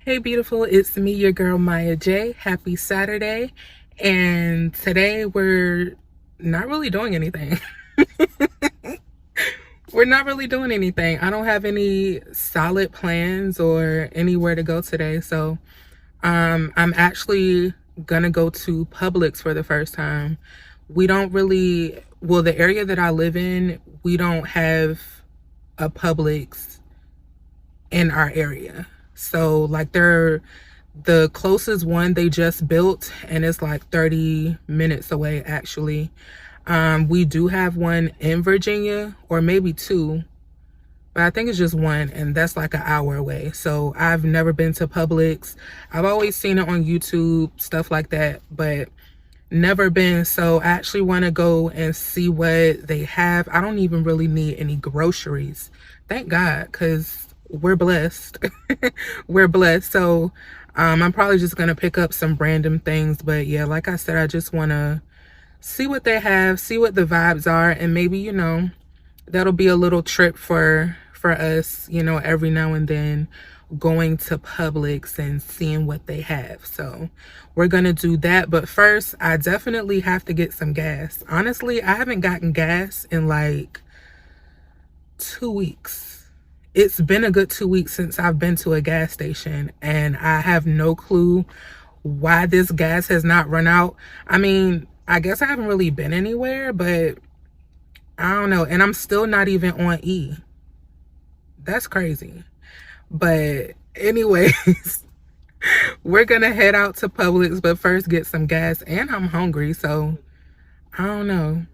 Hey beautiful, it's me, your girl Maya J. Happy Saturday. And today we're not really doing anything. We're not really doing anything. I don't have any solid plans or anywhere to go today. So I'm actually gonna go to Publix for the first time. We don't really, well, the area that I live in, we don't have a Publix in our area. So like the closest one they just built and it's like 30 minutes away actually. We do have one in Virginia, or maybe two, but I think it's just one, and that's like an hour away. So I've never been to Publix. I've always seen it on YouTube, stuff like that, but never been. So I actually want to go and see what they have. I don't even really need any groceries. Thank God, because we're blessed. We're blessed. So I'm probably just gonna pick up some random things. But yeah, like I said, I just wanna see what they have, see what the vibes are, and maybe, that'll be a little trip for us, every now and then, going to Publix and seeing what they have. So we're gonna do that. But first, I definitely have to get some gas. Honestly, I haven't gotten gas in like 2 weeks. It's been a good 2 weeks since I've been to a gas station, and I have no clue why this gas has not run out. I mean, I guess I haven't really been anywhere, but I don't know. And I'm still not even on E. That's crazy. But anyways, we're gonna head out to Publix, but first get some gas. And I'm hungry, so I don't know.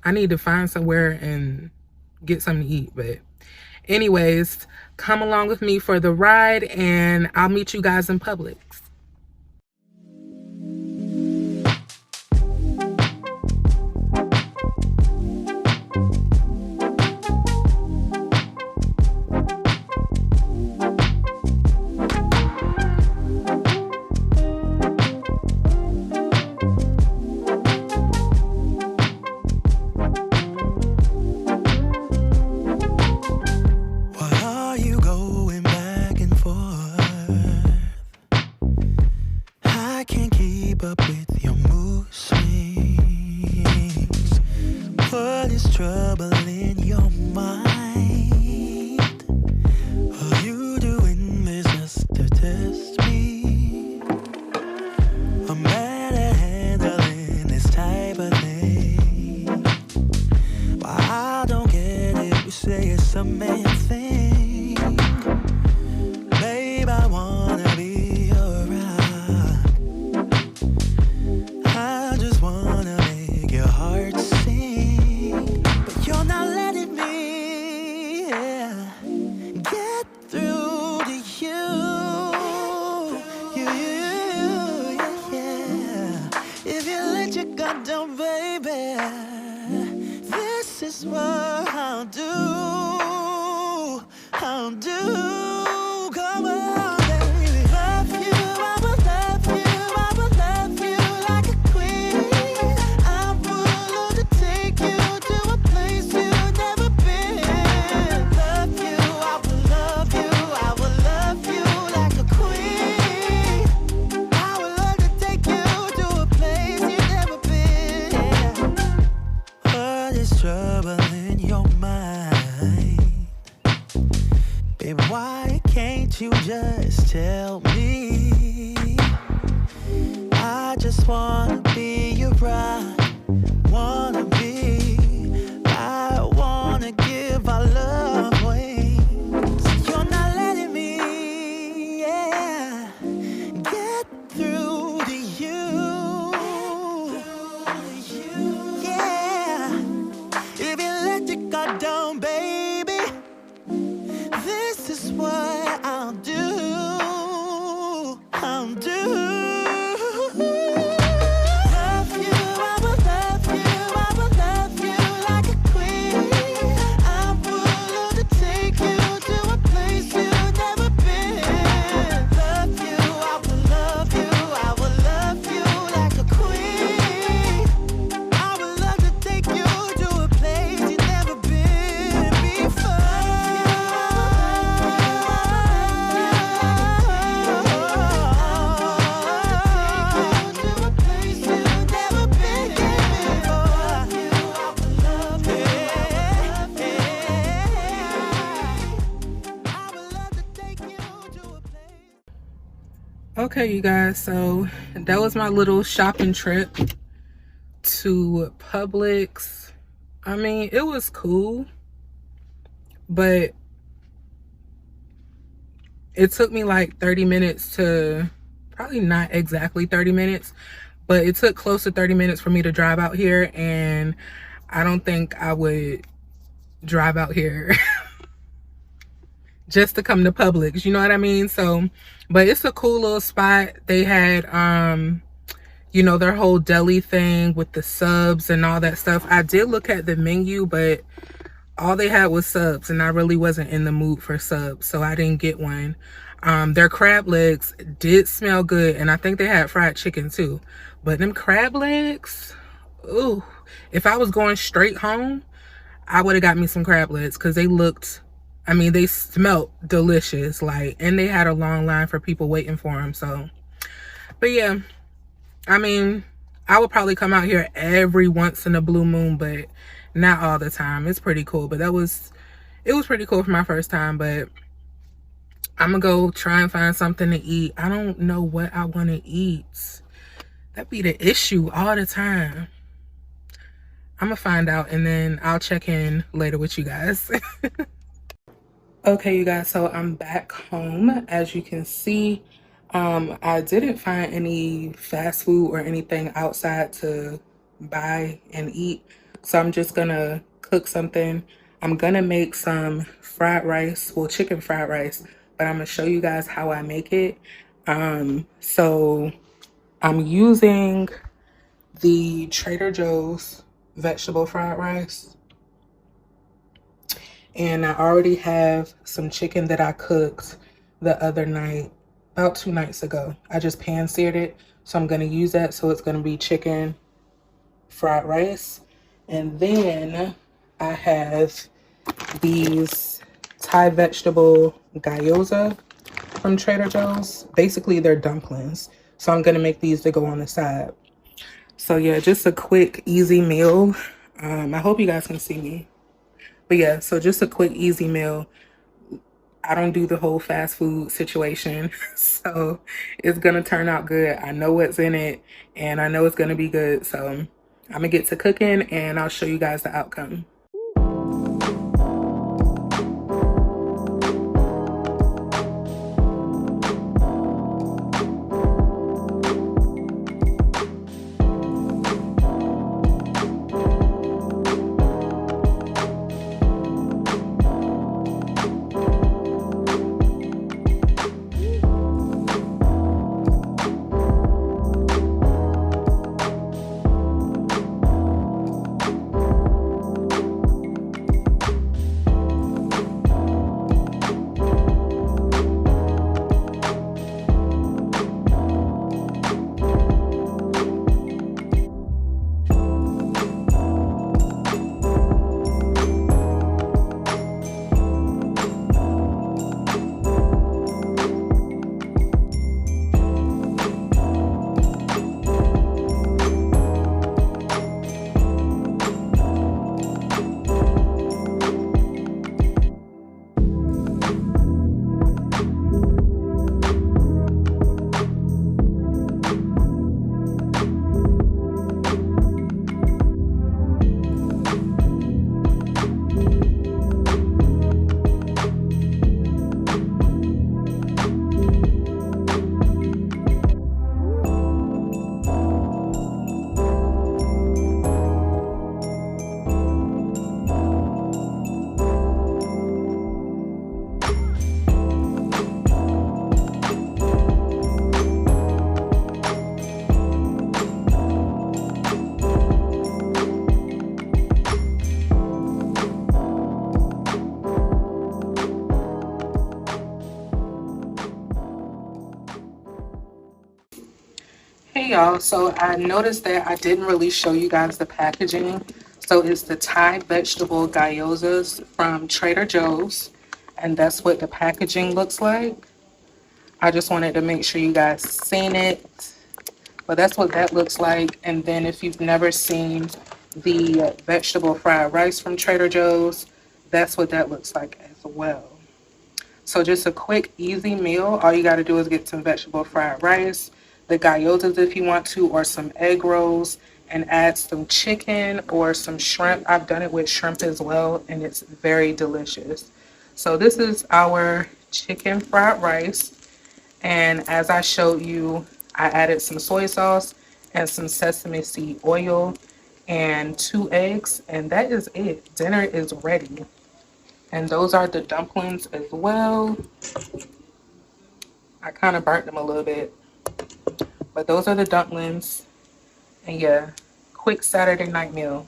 I need to find somewhere and get something to eat. But anyways, come along with me for the ride, and I'll meet you guys in Publix. Okay, you guys, so that was my little shopping trip to Publix. I mean, it was cool, but it took me like 30 minutes to, probably not exactly 30 minutes, but it took close to 30 minutes for me to drive out here, and I don't think I would drive out here just to come to Publix, you know what I mean? So, but it's a cool little spot. They had you know, their whole deli thing with the subs and all that stuff. I did look at the menu, but all they had was subs, and I really wasn't in the mood for subs, so I didn't get one. Their crab legs did smell good, and I think they had fried chicken too. But them crab legs, ooh, if I was going straight home, I would have got me some crab legs because they looked, I mean, they smelled delicious. Like, and they had a long line for people waiting for them. So, but yeah, I mean, I would probably come out here every once in a blue moon, but not all the time. It's pretty cool. But it was pretty cool for my first time. But I'm gonna go try and find something to eat. I don't know what I want to eat. That be the issue all the time. I'm gonna find out, and then I'll check in later with you guys. Okay, you guys, so I'm back home. As you can see, I didn't find any fast food or anything outside to buy and eat. So I'm just gonna cook something. I'm gonna make some fried rice, well, chicken fried rice, but I'm gonna show you guys how I make it. So I'm using the Trader Joe's vegetable fried rice. And I already have some chicken that I cooked the other night, about 2 nights ago. I just pan seared it, so I'm gonna use that. So it's gonna be chicken fried rice. And then I have these Thai vegetable gyoza from Trader Joe's. Basically, they're dumplings. So I'm gonna make these to go on the side. So yeah, just a quick, easy meal. I hope you guys can see me. But yeah, so just a quick, easy meal. I don't do the whole fast food situation. So it's going to turn out good. I know what's in it, and I know it's going to be good. So I'm going to get to cooking, and I'll show you guys the outcome. Hey y'all, so I noticed that I didn't really show you guys the packaging. So it's the Thai vegetable gyozas from Trader Joe's, and that's what the packaging looks like. I just wanted to make sure you guys seen it, but that's what that looks like. And then if you've never seen the vegetable fried rice from Trader Joe's, that's what that looks like as well. So just a quick, easy meal. All you got to do is get some vegetable fried rice, the gyotas if you want to, or some egg rolls, and add some chicken or some shrimp. I've done it with shrimp as well, and it's very delicious. So this is our chicken fried rice. And as I showed you, I added some soy sauce and some sesame seed oil and 2 eggs, and that is it. Dinner is ready. And those are the dumplings as well. I kind of burnt them a little bit, but those are the dumplings. And yeah, quick Saturday night meal.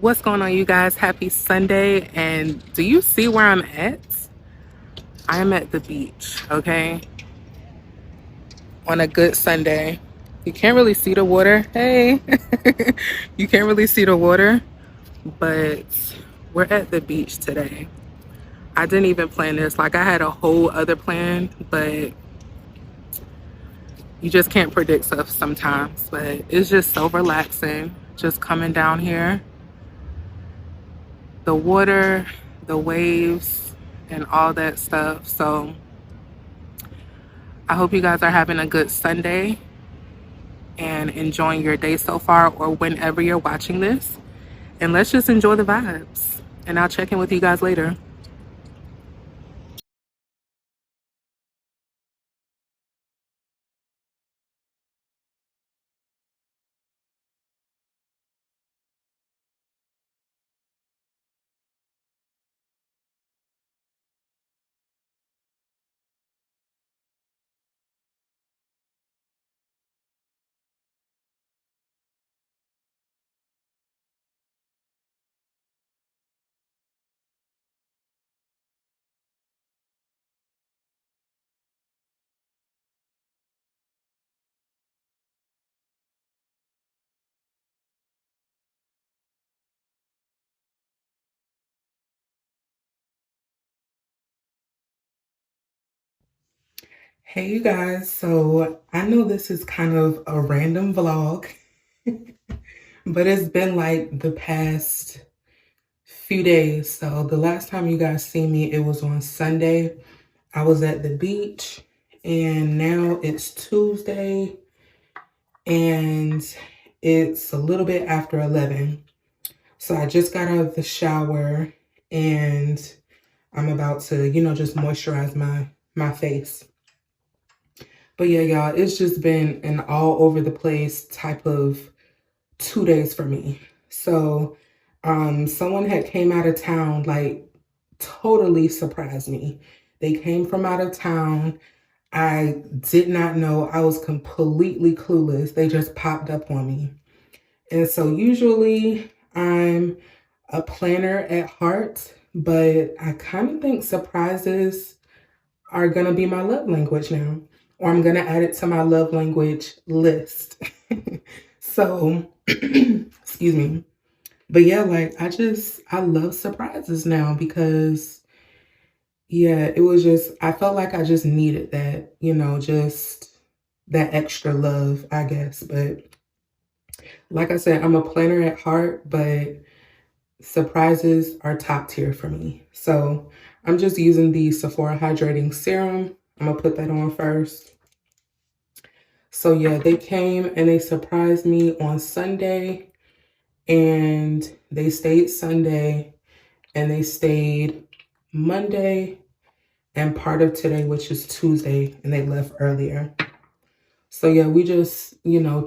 What's going on, you guys? Happy Sunday. And do you see where I'm at? I'm at the beach, okay? On a good Sunday. You can't really see the water. Hey, you can't really see the water, but we're at the beach today. I didn't even plan this. Like, I had a whole other plan, but you just can't predict stuff sometimes. But it's just so relaxing just coming down here. The water, the waves, and all that stuff. So I hope you guys are having a good Sunday and enjoying your day so far, or whenever you're watching this. And let's just enjoy the vibes. And I'll check in with you guys later. Hey you guys, so I know this is kind of a random vlog, but it's been like the past few days. So the last time you guys see me, it was on Sunday. I was at the beach and now it's Tuesday and it's a little bit after 11. So I just got out of the shower and I'm about to, just moisturize my face. But yeah, y'all, it's just been an all over the place type of 2 days for me. So someone had came out of town, like totally surprised me. They came from out of town. I did not know. I was completely clueless. They just popped up on me. And so usually I'm a planner at heart, but I kind of think surprises are going to be my love language now, or I'm going to add it to my love language list. So, excuse me. But yeah, like I love surprises now because yeah, it was just, I felt like I just needed that, just that extra love, I guess. But like I said, I'm a planner at heart, but surprises are top tier for me. So I'm just using the Sephora Hydrating Serum. I'm gonna put that on first. So yeah, they came and they surprised me on Sunday and they stayed Sunday and they stayed Monday and part of today, which is Tuesday, and they left earlier. So yeah, we just,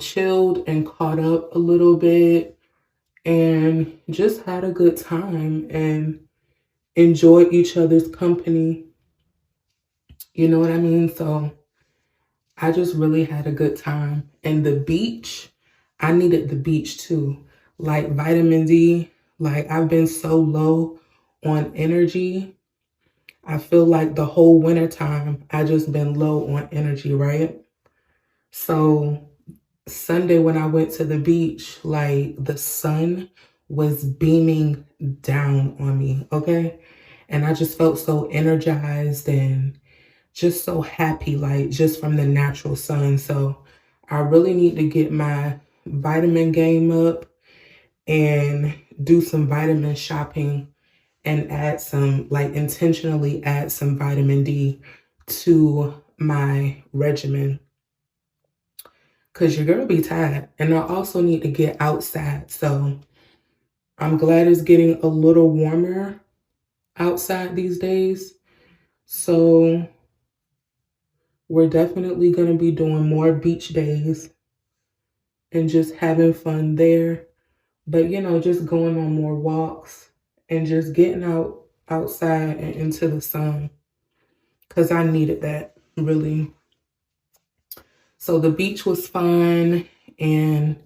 chilled and caught up a little bit and just had a good time and enjoyed each other's company. You know what I mean? So I just really had a good time. And the beach, I needed the beach too. Like vitamin D, like I've been so low on energy. I feel like the whole winter time, I just been low on energy, right? So Sunday when I went to the beach, like the sun was beaming down on me, okay? And I just felt so energized and just so happy, like just from the natural sun. So I really need to get my vitamin game up and do some vitamin shopping and add some, like intentionally add some vitamin D to my regimen. Cause your girl be tired. And I also need to get outside. So I'm glad it's getting a little warmer outside these days. So we're definitely going to be doing more beach days and just having fun there. But, just going on more walks and just getting outside and into the sun. Because I needed that, really. So the beach was fun. And,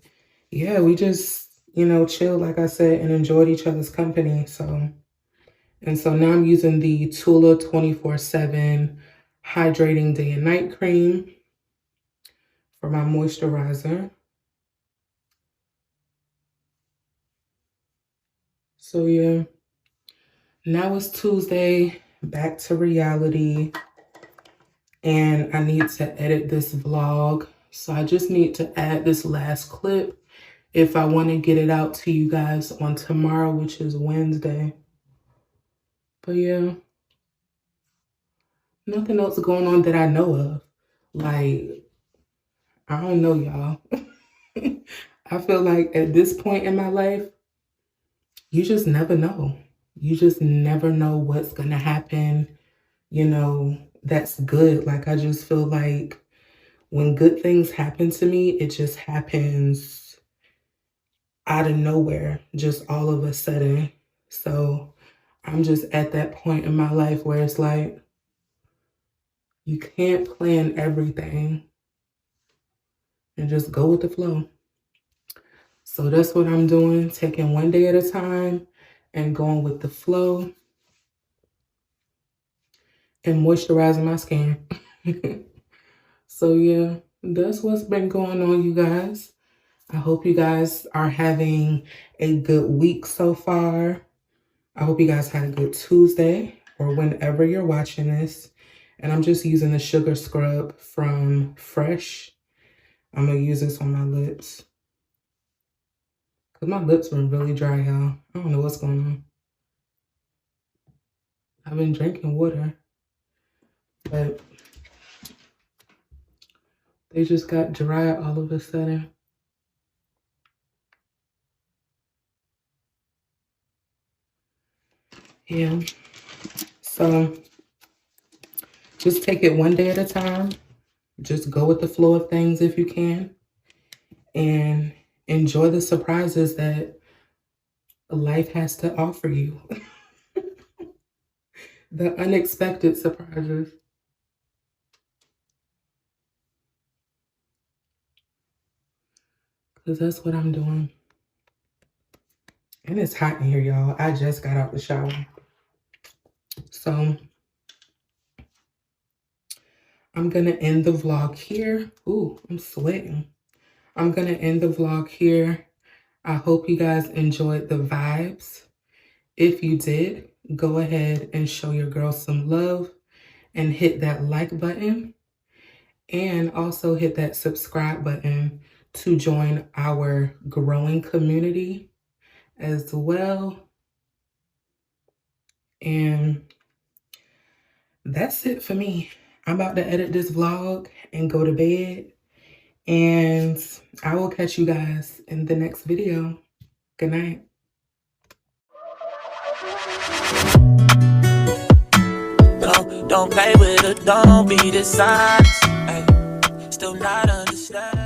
yeah, we just, chilled, like I said, and enjoyed each other's company. So now I'm using the Tula 24/7 Hydrating Day and Night Cream for my moisturizer. So yeah, now it's Tuesday, back to reality, and I need to edit this vlog. So I just need to add this last clip if I want to get it out to you guys on tomorrow, which is Wednesday. But yeah, nothing else going on that I know of. Like, I don't know, y'all. I feel like at this point in my life, you just never know. You just never know what's going to happen, that's good. Like, I just feel like when good things happen to me, it just happens out of nowhere, just all of a sudden. So I'm just at that point in my life where it's like, you can't plan everything and just go with the flow. So that's what I'm doing, taking one day at a time and going with the flow and moisturizing my skin. So yeah, that's what's been going on, you guys. I hope you guys are having a good week so far. I hope you guys had a good Tuesday or whenever you're watching this. And I'm just using the sugar scrub from Fresh. I'm gonna use this on my lips. Cause my lips been really dry, y'all. I don't know what's going on. I've been drinking water, but they just got dry all of a sudden. Yeah, so just take it one day at a time. Just go with the flow of things if you can. And enjoy the surprises that life has to offer you. The unexpected surprises. Because that's what I'm doing. And it's hot in here, y'all. I just got out the shower. So I'm going to end the vlog here. Ooh, I'm sweating. I'm going to end the vlog here. I hope you guys enjoyed the vibes. If you did, go ahead and show your girl some love and hit that like button. And also hit that subscribe button to join our growing community as well. And that's it for me. I'm about to edit this vlog and go to bed. And I will catch you guys in the next video. Good night. Don't play with it, don't be dishonest. Ay, still not understand.